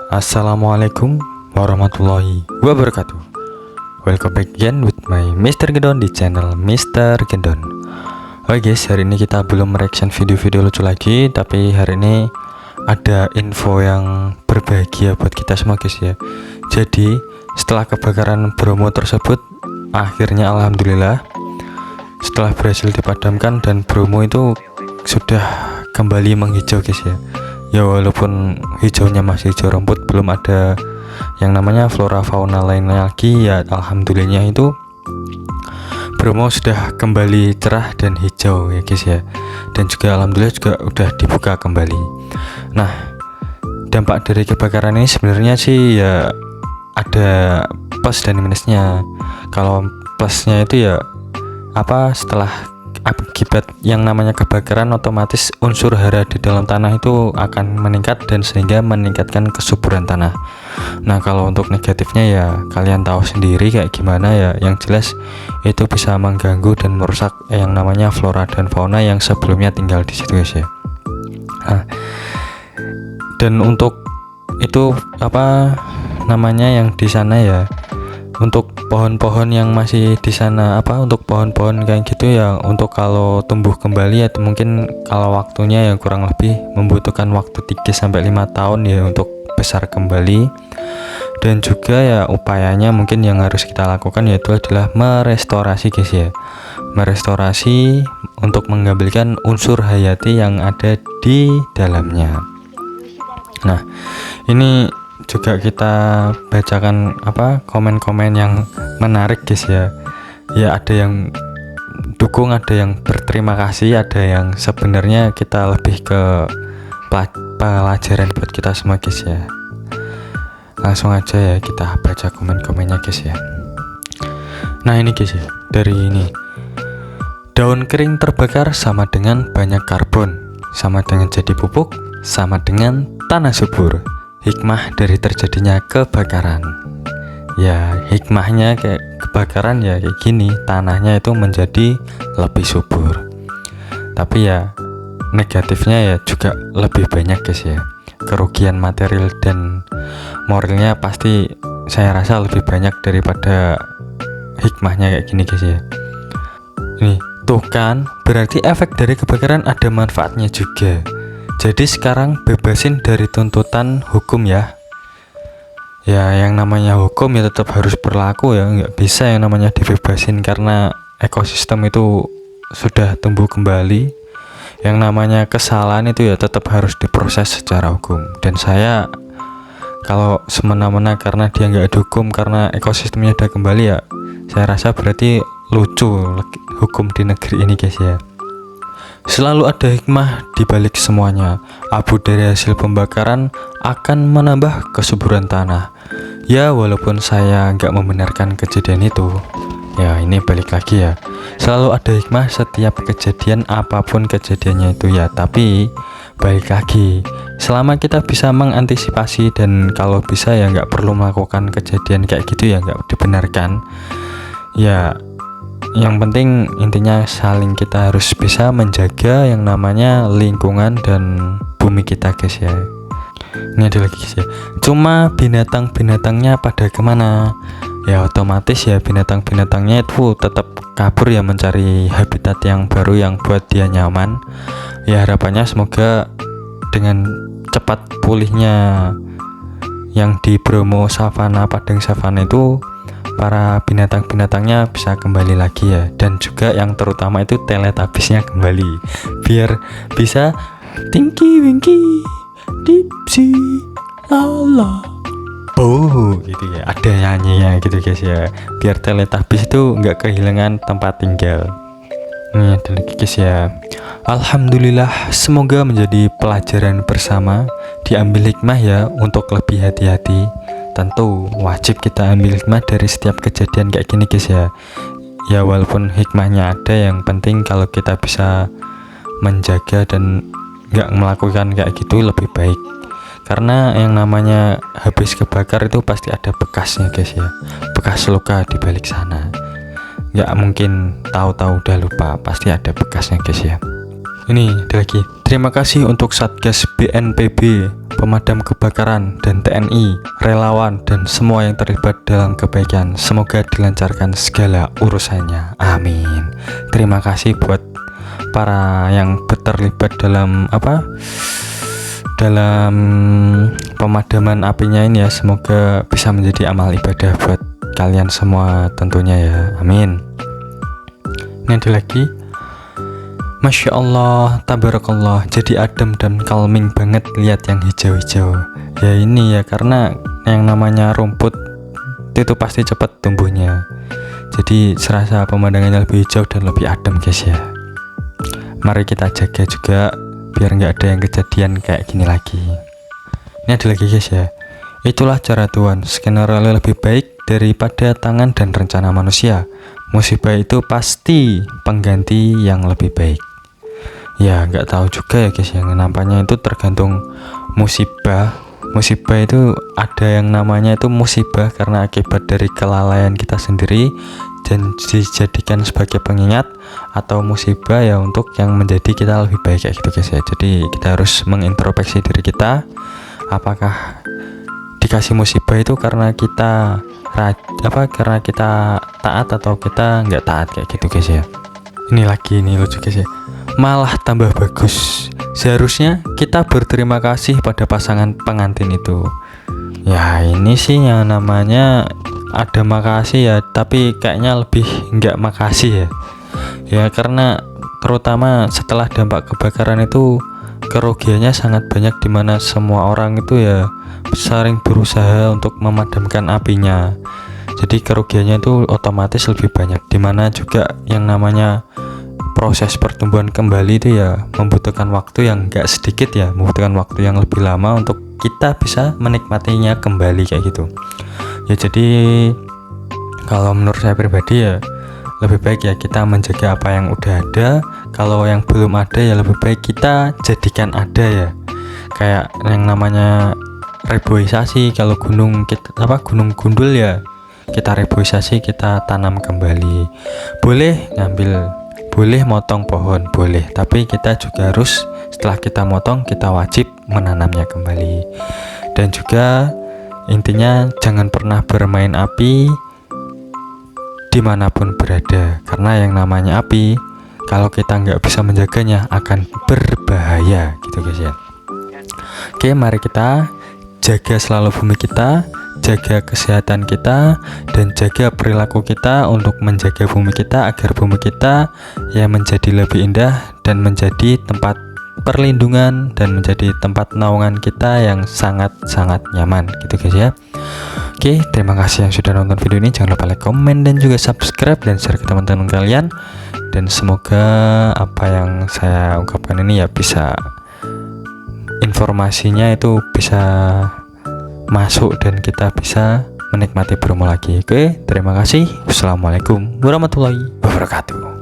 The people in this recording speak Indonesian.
Assalamualaikum warahmatullahi wabarakatuh. Welcome back again with my Mr. Gendon di channel Mr. Gendon. Oke guys, hari ini kita belum mereaction video-video lucu lagi, tapi hari ini ada info yang berbahagia buat kita semua guys ya. Jadi setelah kebakaran Bromo tersebut, akhirnya alhamdulillah setelah berhasil dipadamkan dan Bromo itu sudah kembali menghijau guys ya. Ya walaupun hijaunya masih hijau rumput, belum ada yang namanya flora fauna lainnya lagi ya. Alhamdulillah itu Bromo sudah kembali cerah dan hijau ya guys ya. Dan juga alhamdulillah juga udah dibuka kembali. Nah, dampak dari kebakaran ini sebenarnya sih ya ada plus dan minusnya. Kalau plusnya itu ya setelah akibat yang namanya kebakaran, otomatis unsur hara di dalam tanah itu akan meningkat dan sehingga meningkatkan kesuburan tanah. Nah, kalau untuk negatifnya ya kalian tahu sendiri kayak gimana ya. Yang jelas itu bisa mengganggu dan merusak yang namanya flora dan fauna yang sebelumnya tinggal di situ guys ya. Nah, dan untuk itu yang di sana ya, untuk pohon-pohon yang masih di sana untuk pohon-pohon kayak gitu ya, untuk kalau tumbuh kembali ya mungkin kalau waktunya yang kurang lebih membutuhkan waktu 3-5 tahun ya untuk besar kembali. Dan juga ya upayanya mungkin yang harus kita lakukan yaitu adalah merestorasi guys ya. Merestorasi untuk mengambilkan unsur hayati yang ada di dalamnya. Nah, ini juga kita bacakan komen-komen yang menarik guys ya. Ya ada yang dukung, ada yang berterima kasih, ada yang sebenarnya kita lebih ke pelajaran buat kita semua guys ya. Langsung aja ya kita baca komen-komennya guys ya. Nah ini guys ya, dari ini, daun kering terbakar sama dengan banyak karbon, sama dengan jadi pupuk, sama dengan tanah subur. Hikmah dari terjadinya kebakaran. Ya hikmahnya kayak kebakaran ya kayak gini, tanahnya itu menjadi lebih subur. Tapi ya negatifnya ya juga lebih banyak guys ya. Kerugian material dan moralnya pasti saya rasa lebih banyak daripada hikmahnya kayak gini guys ya. Ini tuh kan, berarti efek dari kebakaran ada manfaatnya juga. Jadi sekarang bebasin dari tuntutan hukum ya. Ya yang namanya hukum ya tetap harus berlaku ya. Nggak bisa yang namanya dibebasin karena ekosistem itu sudah tumbuh kembali. Yang namanya kesalahan itu ya tetap harus diproses secara hukum. Dan saya kalau semena-mena karena dia nggak ada hukum, karena ekosistemnya udah kembali ya, saya rasa berarti lucu hukum di negeri ini guys ya. Selalu ada hikmah di balik semuanya. Abu dari hasil pembakaran akan menambah kesuburan tanah. Ya walaupun saya nggak membenarkan kejadian itu, ya ini balik lagi ya. Selalu ada hikmah setiap kejadian apapun kejadiannya itu ya. Tapi balik lagi, selama kita bisa mengantisipasi dan kalau bisa ya nggak perlu melakukan kejadian kayak gitu ya nggak dibenarkan. Ya yang penting intinya saling kita harus bisa menjaga yang namanya lingkungan dan bumi kita guys ya. Ini ada lagi guys ya, cuma binatang-binatangnya pada kemana ya, otomatis ya binatang-binatangnya itu tetap kabur ya, mencari habitat yang baru yang buat dia nyaman. Ya harapannya semoga dengan cepat pulihnya yang di Bromo Savana, Padang Savana itu, para binatang-binatangnya bisa kembali lagi ya. Dan juga yang terutama itu teletabisnya kembali, biar bisa Tinky Winky Dipsy Lala gitu ya, ada nyanyinya gitu guys ya, biar teletabis itu nggak kehilangan tempat tinggal. Ini ada lagi guys ya, alhamdulillah semoga menjadi pelajaran bersama, diambil hikmah ya untuk lebih hati-hati. Tentu wajib kita ambil hikmah dari setiap kejadian kayak gini guys ya. Ya walaupun hikmahnya ada, yang penting kalau kita bisa menjaga dan nggak melakukan kayak gitu lebih baik. Karena yang namanya habis kebakar itu pasti ada bekasnya guys ya, bekas luka di balik sana. Nggak mungkin tahu-tahu udah lupa, pasti ada bekasnya guys ya. Ini ada lagi, terima kasih untuk Satgas BNPB pemadam kebakaran dan TNI, relawan dan semua yang terlibat dalam kebaikan. Semoga dilancarkan segala urusannya. Amin. Terima kasih buat para yang terlibat dalam dalam pemadaman apinya ini ya. Semoga bisa menjadi amal ibadah buat kalian semua tentunya ya. Amin. Ini ada lagi. Masya Allah, tabarakallah, jadi adem dan calming banget lihat yang hijau-hijau. Ya ini ya, karena yang namanya rumput itu pasti cepat tumbuhnya. Jadi serasa pemandangannya lebih hijau dan lebih adem guys ya. Mari kita jaga juga biar nggak ada yang kejadian kayak gini lagi. Ini ada lagi guys ya. Itulah cara Tuhan, skenario lebih baik daripada tangan dan rencana manusia. Musibah itu pasti pengganti yang lebih baik. Ya nggak tahu juga ya guys, yang nampaknya itu tergantung musibah. Musibah itu ada yang namanya itu musibah karena akibat dari kelalaian kita sendiri dan dijadikan sebagai pengingat, atau musibah ya untuk yang menjadi kita lebih baik kayak gitu guys ya. Jadi kita harus mengintrospeksi diri kita, apakah dikasih musibah itu karena kita karena kita taat atau kita nggak taat kayak gitu guys ya. Ini lagi nih lucu guys ya, malah tambah bagus. Seharusnya kita berterima kasih pada pasangan pengantin itu. Ya ini sih yang namanya ada makasih ya, tapi kayaknya lebih nggak makasih ya. Ya karena terutama setelah dampak kebakaran itu kerugiannya sangat banyak, dimana semua orang itu ya sering berusaha untuk memadamkan apinya. Jadi kerugiannya itu otomatis lebih banyak, dimana juga yang namanya proses pertumbuhan kembali itu ya membutuhkan waktu yang gak sedikit ya, membutuhkan waktu yang lebih lama untuk kita bisa menikmatinya kembali kayak gitu ya. Jadi kalau menurut saya pribadi ya lebih baik ya kita menjaga apa yang udah ada. Kalau yang belum ada ya lebih baik kita jadikan ada ya, kayak yang namanya reboisasi. Kalau gunung gunung gundul ya kita reboisasi, kita tanam kembali. Boleh motong pohon, boleh, tapi kita juga harus setelah kita motong kita wajib menanamnya kembali. Dan juga intinya jangan pernah bermain api dimanapun berada, karena yang namanya api kalau kita nggak bisa menjaganya akan berbahaya gitu guys ya. Oke, mari kita jaga selalu bumi kita, jaga kesehatan kita, dan jaga perilaku kita untuk menjaga bumi kita agar bumi kita ya menjadi lebih indah dan menjadi tempat perlindungan dan menjadi tempat naungan kita yang sangat-sangat nyaman gitu guys ya. Oke, terima kasih yang sudah nonton video ini. Jangan lupa like, komen, dan juga subscribe dan share ke teman-teman kalian. Dan semoga apa yang saya ungkapkan ini ya bisa, informasinya itu bisa masuk dan kita bisa menikmati promo lagi. Oke, terima kasih. Wassalamualaikum warahmatullahi wabarakatuh.